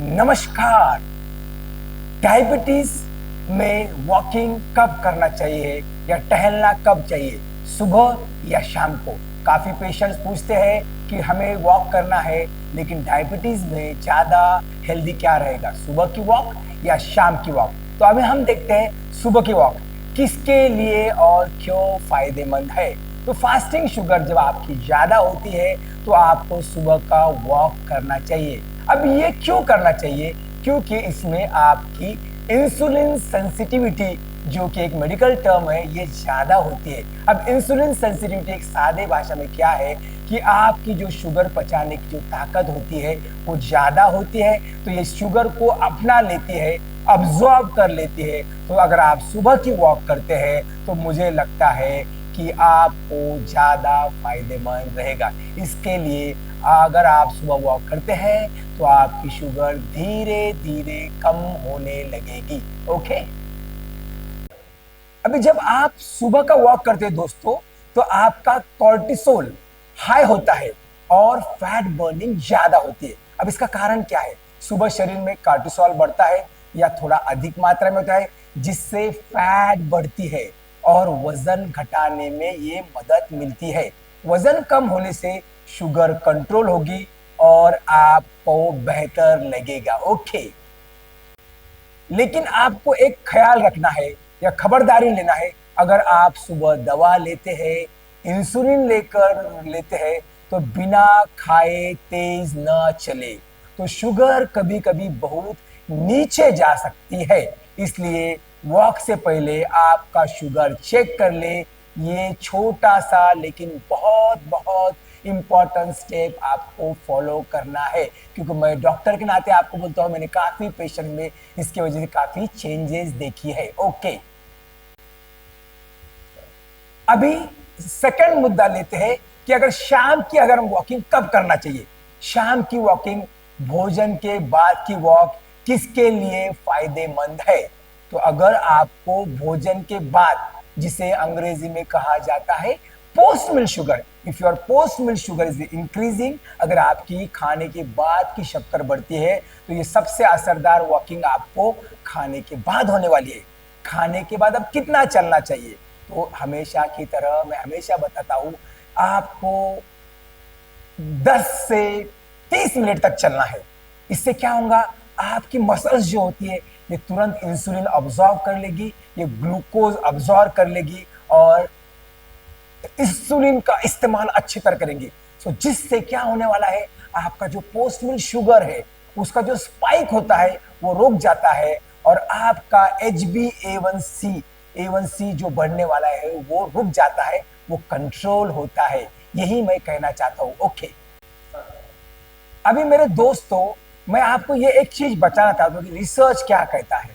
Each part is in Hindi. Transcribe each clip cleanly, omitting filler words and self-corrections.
नमस्कार। डायबिटीज में वॉकिंग कब करना चाहिए या टहलना कब चाहिए, सुबह या शाम को? काफी पेशेंट्स पूछते हैं कि हमें वॉक करना है, लेकिन डायबिटीज में ज्यादा हेल्दी क्या रहेगा, सुबह की वॉक या शाम की वॉक? तो अभी हम देखते हैं सुबह की वॉक किसके लिए और क्यों फायदेमंद है। तो फास्टिंग शुगर जब आपकी ज्यादा होती है तो आपको सुबह का वॉक करना चाहिए। अब ये क्यों करना चाहिए? क्योंकि इसमें आपकी इंसुलिन सेंसिटिविटी, जो कि एक मेडिकल टर्म है, ये ज्यादा होती है। अब इंसुलिन सेंसिटिविटी एक सादे भाषा में क्या है कि आपकी जो शुगर पचाने की जो ताकत होती है वो ज्यादा होती है, तो ये शुगर को अपना लेती है, अब्सॉर्ब कर लेती है। तो अगर आप सुबह की वॉक करते हैं तो मुझे लगता है कि आपको ज्यादा फायदेमंद रहेगा। इसके लिए अगर आप सुबह वॉक करते हैं तो आपकी शुगर धीरे धीरे कम होने लगेगी। ओके, अभी जब आप सुबह का वॉक करते हैं दोस्तों, तो आपका कॉर्टिसोल हाई होता है और फैट बर्निंग ज्यादा होती है। अब इसका कारण क्या है? सुबह शरीर में कॉर्टिसोल बढ़ता है या थोड़ा अधिक मात्रा में होता है, जिससे फैट बढ़ती है और वजन घटाने में ये मदद मिलती है। वजन कम होने से शुगर कंट्रोल होगी और आपको बेहतर लगेगा। ओके, लेकिन आपको एक ख्याल रखना है या खबरदारी लेना है। अगर आप सुबह दवा लेते हैं, इंसुलिन लेते हैं, तो बिना खाए तेज न चले, तो शुगर कभी कभी बहुत नीचे जा सकती है। इसलिए वॉक से पहले आपका शुगर चेक कर ले। ये छोटा सा लेकिन बहुत बहुत इंपॉर्टेंट स्टेप आपको फॉलो करना है, क्योंकि मैं डॉक्टर के नाते आपको बोलता हूं, मैंने काफी पेशेंट में इसकी वजह से काफी चेंजेस देखी है। ओके, अभी सेकंड मुद्दा लेते हैं कि अगर शाम की अगर हम वॉकिंग कब करना चाहिए। शाम की वॉकिंग, भोजन के बाद की वॉक किसके लिए फायदेमंद है? तो अगर आपको भोजन के बाद, जिसे अंग्रेजी में कहा जाता है post meal sugar, if your post meal sugar is increasing, अगर आपकी खाने के बाद की शक्कर बढ़ती है, तो ये सबसे असरदार वॉकिंग आपको खाने के बाद होने वाली है। खाने के बाद अब कितना चलना चाहिए? तो हमेशा की तरह मैं हमेशा बताता हूं, आपको 10 से 30 मिनट तक चलना है। इससे क्या होगा? आपकी मसल्स जो होती है ये तुरंत इंसुलिन अब्सॉर्ब कर लेगी, ये ग्लूकोज अब्सॉर्ब कर लेगी और इंसुलिन का इस्तेमाल अच्छी तरह करेंगी। सो जिससे क्या होने वाला है, आपका जो पोस्ट मील शुगर है उसका जो स्पाइक होता है वो रुक जाता है और आपका HbA1c जो बढ़ने वाला है वो रुक जाता है, वो कंट्रोल होता है। यही मैं कहना चाहता हूं। ओके, अभी मेरे दोस्तों, मैं आपको ये एक चीज बताना चाहता हूं कि रिसर्च क्या कहता है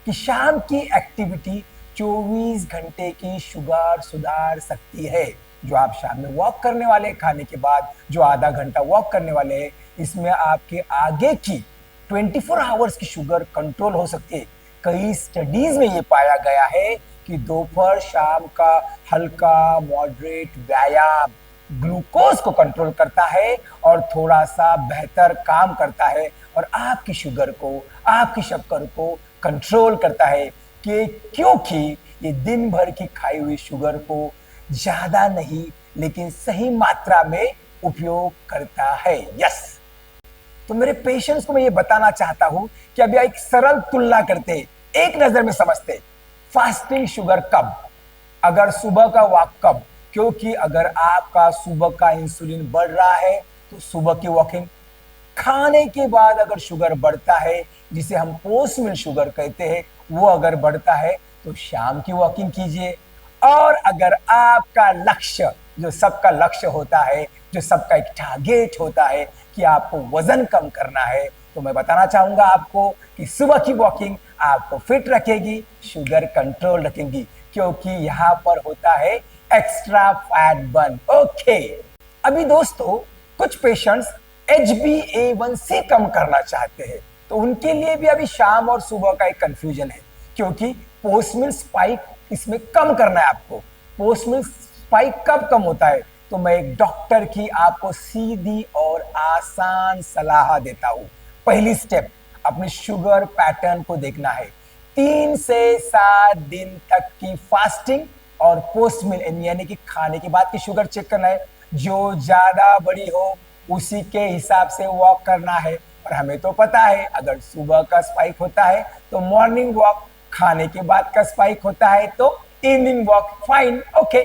कि शाम की एक्टिविटी 24 घंटे की शुगर सुधार सकती है। जो आप शाम में वॉक करने वाले, खाने के बाद जो आधा घंटा वॉक करने वाले हैं, इसमें आपके आगे की 24 आवर्स की शुगर कंट्रोल हो सकती है। कई स्टडीज में ये पाया गया है कि दोपहर शाम का हल्का मॉडरेट व्यायाम ग्लूकोज को कंट्रोल करता है और थोड़ा सा बेहतर काम करता है और आपकी शुगर को, आपकी शक्कर को कंट्रोल करता है। क्योंकि ये दिन भर की खाई हुई शुगर को ज्यादा नहीं लेकिन सही मात्रा में उपयोग करता है। यस, तो मेरे पेशेंट्स को मैं ये बताना चाहता हूं कि अभी एक सरल तुलना करते, एक नजर में समझते, फास्टिंग शुगर कब, अगर सुबह का वॉक कब। क्योंकि अगर आपका सुबह का इंसुलिन बढ़ रहा है तो सुबह की वॉकिंग, खाने के बाद अगर शुगर बढ़ता है, जिसे हम पोस्ट मील शुगर कहते हैं, वो अगर बढ़ता है तो शाम की वॉकिंग कीजिए। और अगर आपका लक्ष्य, जो सबका लक्ष्य होता है, जो सबका एक टारगेट होता है कि आपको वजन कम करना है, तो मैं बताना चाहूंगा आपको कि सुबह की वॉकिंग आपको फिट रखेगी, शुगर कंट्रोल रखेगी, क्योंकि यहां पर होता है एक्स्ट्रा फैट बर्न। ओके, अभी दोस्तों कुछ पेशेंट्स HbA1c कम करना चाहते हैं, तो उनके लिए भी अभी शाम और सुबह का एक कंफ्यूजन है, क्योंकि पोस्ट मील स्पाइक इसमें कम करना है आपको। पोस्ट मील स्पाइक कब कम होता है? तो मैं एक डॉक्टर की आपको सीधी और आसान सलाह देता हूं। पहली स्टेप, अपनी शुगर पैटर्न को देखना है। 3 से 7 दिन तक की फास्टिंग और पोस्ट मील यानी कि खाने के बाद की शुगर चेक करना है। जो ज्यादा बड़ी हो उसी के हिसाब से वॉक करना है। और हमें तो पता है अगर सुबह का स्पाइक होता है तो मॉर्निंग वॉक, खाने के बाद का स्पाइक होता है तो इवनिंग वॉक। Fine, okay.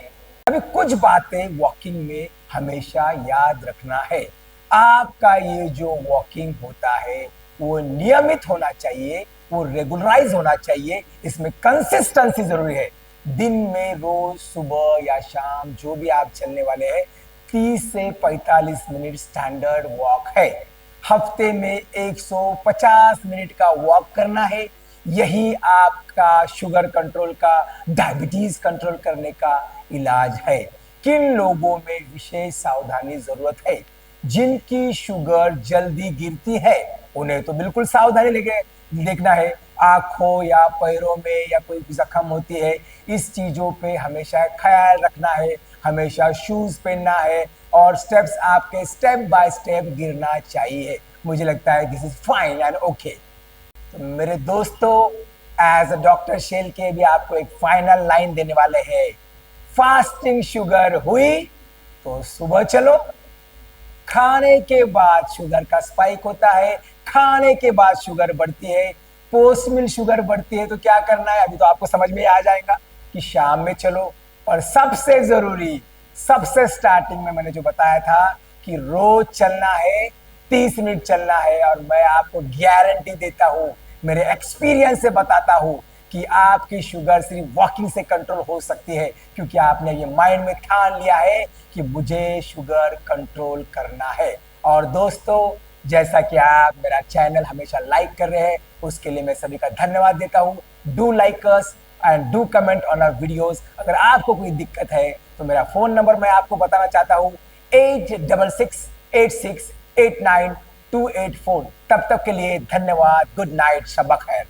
अभी कुछ बातें वॉकिंग में हमेशा याद रखना है। आपका ये जो वॉकिंग होता है वो नियमित होना चाहिए, वो रेगुलराइज होना चाहिए, इसमें कंसिस्टेंसी जरूरी है। दिन में रोज सुबह या शाम जो भी आप चलने वाले हैं 30 से 45 मिनट स्टैंडर्ड वॉक है। हफ्ते में 150 मिनट का वॉक करना है। यही आपका शुगर कंट्रोल का, डायबिटीज कंट्रोल करने का इलाज है। किन लोगों में विशेष सावधानी जरूरत है? जिनकी शुगर जल्दी गिरती है उन्हें तो बिल्कुल सावधानी लेके देखना है। आंखों या पैरों में या कोई जख्म होती है, इस चीजों पे हमेशा ख्याल रखना है, हमेशा शूज पहनना है और स्टेप्स आपके स्टेप बाय स्टेप गिरना चाहिए। मुझे लगता है this is fine and okay. तो मेरे दोस्तों, एज अ डॉक्टर शेल के भी आपको एक फाइनल लाइन देने वाले हैं। फास्टिंग शुगर हुई तो सुबह चलो, खाने के बाद शुगर का स्पाइक होता है, खाने के बाद शुगर बढ़ती है, पोस्ट मील शुगर बढ़ती है तो क्या करना है अभी तो आपको समझ में आ जाएगा कि शाम में चलो। और सबसे जरूरी, सबसे स्टार्टिंग में मैंने जो बताया था कि रोज चलना है, 30 मिनट चलना है। और मैं आपको गारंटी देता हूं, मेरे एक्सपीरियंस से बताता हूं कि आपकी शुगर सिर्फ वॉकिंग से कंट्रोल हो सकती है, क्योंकि आपने ये माइंड में ठान लिया है कि मुझे शुगर कंट्रोल करना है। और दोस्तों, जैसा कि आप मेरा चैनल हमेशा लाइक कर रहे हैं उसके लिए मैं सभी का धन्यवाद देता हूं। Do like us and do comment on our videos. अगर आपको कोई दिक्कत है तो मेरा फोन नंबर मैं आपको बताना चाहता हूं 8668689284। तब तक के लिए धन्यवाद। गुड नाइट, शब खैर।